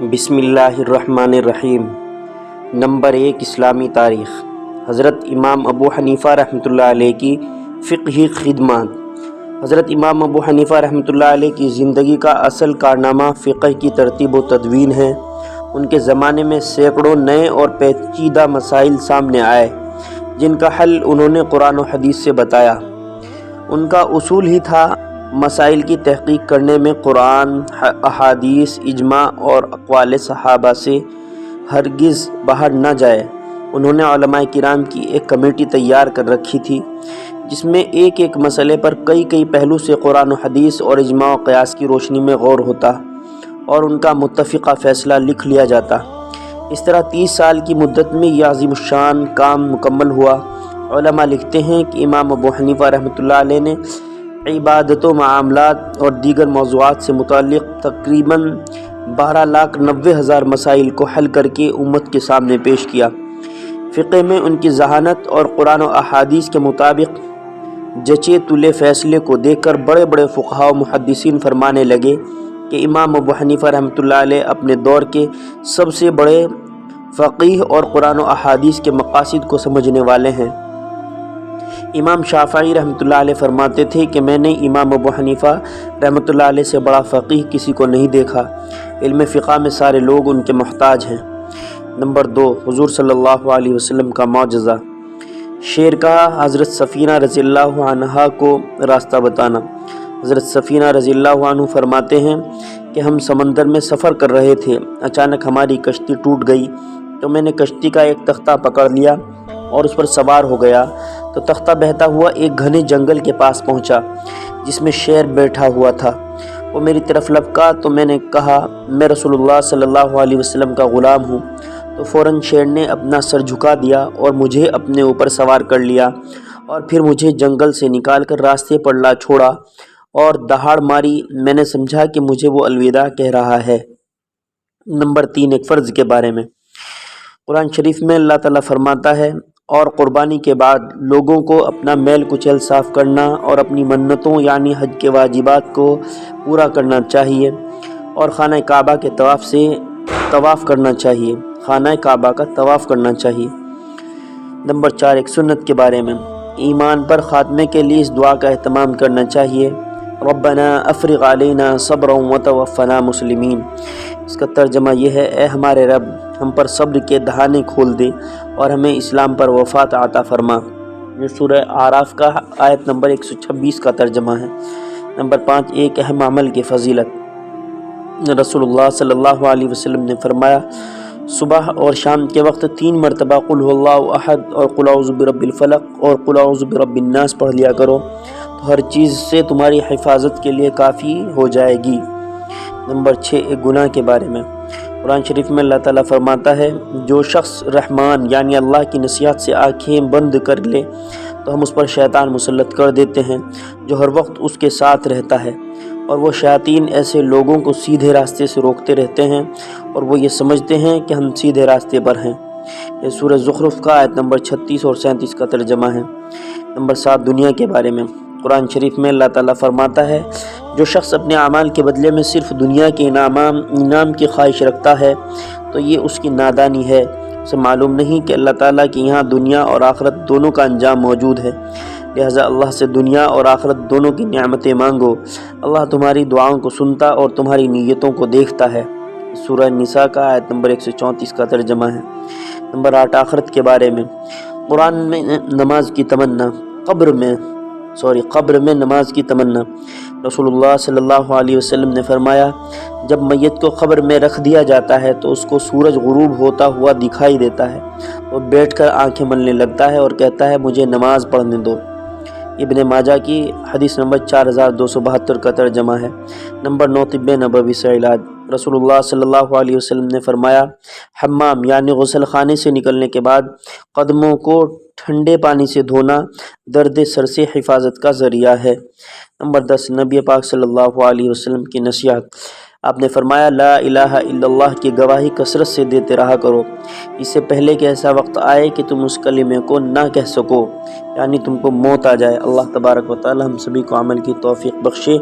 بسم اللہ الرحمن الرحیم۔ نمبر 1 اسلامی تاریخ۔ حضرت امام ابو حنیفہ رحمۃ اللہ علیہ کی فقہی خدمات۔ حضرت امام ابو حنیفہ رحمۃ اللہ علیہ کی زندگی کا اصل کارنامہ فقہ کی ترتیب و تدوین ہے۔ ان کے زمانے میں سینکڑوں نئے اور پیچیدہ مسائل سامنے آئے جن کا حل انہوں نے قرآن و حدیث سے بتایا۔ ان کا اصول ہی تھا مسائل کی تحقیق کرنے میں قرآن، احادیث، اجماع اور اقوال صحابہ سے ہرگز باہر نہ جائے۔ انہوں نے علماء کرام کی ایک کمیٹی تیار کر رکھی تھی جس میں ایک ایک مسئلے پر کئی پہلو سے قرآن و حدیث اور اجماع و قیاس کی روشنی میں غور ہوتا اور ان کا متفقہ فیصلہ لکھ لیا جاتا۔ اس طرح 30 سال کی مدت میں یہ عظیم الشان کام مکمل ہوا۔ علماء لکھتے ہیں کہ امام ابو حنیفہ رحمۃ اللہ علیہ نے عبادت و معاملات اور دیگر موضوعات سے متعلق تقریباً 12,90,000 مسائل کو حل کر کے امت کے سامنے پیش کیا۔ فقہ میں ان کی ذہانت اور قرآن و احادیث کے مطابق جچے تلے فیصلے کو دیکھ کر بڑے بڑے فقہاء و محدثین فرمانے لگے کہ امام ابو حنیفہ رحمۃ اللہ علیہ اپنے دور کے سب سے بڑے فقیہ اور قرآن و احادیث کے مقاصد کو سمجھنے والے ہیں۔ امام شافعی رحمۃ اللہ علیہ فرماتے تھے کہ میں نے امام ابو حنیفہ رحمۃ اللہ علیہ سے بڑا فقیہ کسی کو نہیں دیکھا۔ علم فقہ میں سارے لوگ ان کے محتاج ہیں۔ نمبر 2 حضور صلی اللہ علیہ وسلم کا معجزہ۔ شعر کہا حضرت سفینہ رضی اللہ عنہا کو راستہ بتانا۔ حضرت سفینہ رضی اللہ عنہ فرماتے ہیں کہ ہم سمندر میں سفر کر رہے تھے، اچانک ہماری کشتی ٹوٹ گئی تو میں نے کشتی کا ایک تختہ پکڑ لیا اور اس پر سوار ہو گیا تو تختہ بہتا ہوا ایک گھنے جنگل کے پاس پہنچا جس میں شیر بیٹھا ہوا تھا۔ وہ میری طرف لپکا تو میں نے کہا میں رسول اللہ صلی اللہ علیہ وسلم کا غلام ہوں، تو فوراً شیر نے اپنا سر جھکا دیا اور مجھے اپنے اوپر سوار کر لیا اور پھر مجھے جنگل سے نکال کر راستے پر لا چھوڑا اور دہاڑ ماری۔ میں نے سمجھا کہ مجھے وہ الوداع کہہ رہا ہے۔ نمبر 3 ایک فرض کے بارے میں۔ قرآن شریف میں اللہ تعالیٰ فرماتا ہے اور قربانی کے بعد لوگوں کو اپنا میل کچیل صاف کرنا اور اپنی منتوں یعنی حج کے واجبات کو پورا کرنا چاہیے اور خانہ کعبہ کے طواف کرنا چاہیے۔ خانہ کعبہ کا طواف کرنا چاہیے۔ نمبر 4 ایک سنت کے بارے میں۔ ایمان پر خاتمے کے لیے اس دعا کا اہتمام کرنا چاہیے، ربنا افرغ علینا صبرا وتوفنا مسلمین۔ اس کا ترجمہ یہ ہے، اے ہمارے رب ہم پر صبر کے دہانے کھول دے اور ہمیں اسلام پر وفات عطا فرما۔ یہ سورہ اعراف کا آیت نمبر 126 کا ترجمہ ہے۔ نمبر 5 ایک اہم عمل کی فضیلت۔ رسول اللہ صلی اللہ علیہ وسلم نے فرمایا صبح اور شام کے وقت 3 مرتبہ قل هو اللہ احد اور قل اعوذ برب الفلق اور قل اعوذ برب الناس پڑھ لیا کرو تو ہر چیز سے تمہاری حفاظت کے لیے کافی ہو جائے گی۔ نمبر 6 ایک گناہ کے بارے میں۔ قرآن شریف میں اللہ تعالیٰ فرماتا ہے جو شخص رحمان یعنی اللہ کی نصیحت سے آنکھیں بند کر لے تو ہم اس پر شیطان مسلط کر دیتے ہیں جو ہر وقت اس کے ساتھ رہتا ہے، اور وہ شیاطین ایسے لوگوں کو سیدھے راستے سے روکتے رہتے ہیں اور وہ یہ سمجھتے ہیں کہ ہم سیدھے راستے پر ہیں۔ یہ سورہ زخرف کا آیت نمبر 36 اور 37 کا ترجمہ ہے۔ نمبر 7 دنیا کے بارے میں۔ قرآن شریف میں اللہ تعالیٰ فرماتا ہے جو شخص اپنے اعمال کے بدلے میں صرف دنیا کے انعام کی خواہش رکھتا ہے تو یہ اس کی نادانی ہے۔ اسے معلوم نہیں کہ اللہ تعالیٰ کے یہاں دنیا اور آخرت دونوں کا انجام موجود ہے، لہٰذا اللہ سے دنیا اور آخرت دونوں کی نعمتیں مانگو۔ اللہ تمہاری دعاؤں کو سنتا اور تمہاری نیتوں کو دیکھتا ہے۔ سورہ نساء کا آیت نمبر 134 کا ترجمہ ہے۔ نمبر 8 آخرت کے بارے میں۔ قرآن میں نماز کی تمنا۔ قبر میں نماز کی تمنا۔ رسول اللہ صلی اللہ علیہ وسلم نے فرمایا جب میت کو قبر میں رکھ دیا جاتا ہے تو اس کو سورج غروب ہوتا ہوا دکھائی دیتا ہے، وہ بیٹھ کر آنکھیں ملنے لگتا ہے اور کہتا ہے مجھے نماز پڑھنے دو۔ ابن ماجہ کی حدیث نمبر 4272 کا ترجمہ ہے۔ نمبر 9 طب نبوی سے علاج۔ رسول اللہ صلی اللہ علیہ وسلم نے فرمایا حمام یعنی غسل خانے سے نکلنے کے بعد قدموں کو ٹھنڈے پانی سے دھونا درد سر سے حفاظت کا ذریعہ ہے۔ نمبر 10 نبی پاک صلی اللہ علیہ وسلم کی نصیحت۔ آپ نے فرمایا لا الہ الا اللہ کی گواہی کثرت سے دیتے رہا کرو، اس سے پہلے کہ ایسا وقت آئے کہ تم اس کلمے کو نہ کہہ سکو، یعنی تم کو موت آ جائے۔ اللہ تبارک و تعالی ہم سبھی کو عمل کی توفیق بخشے۔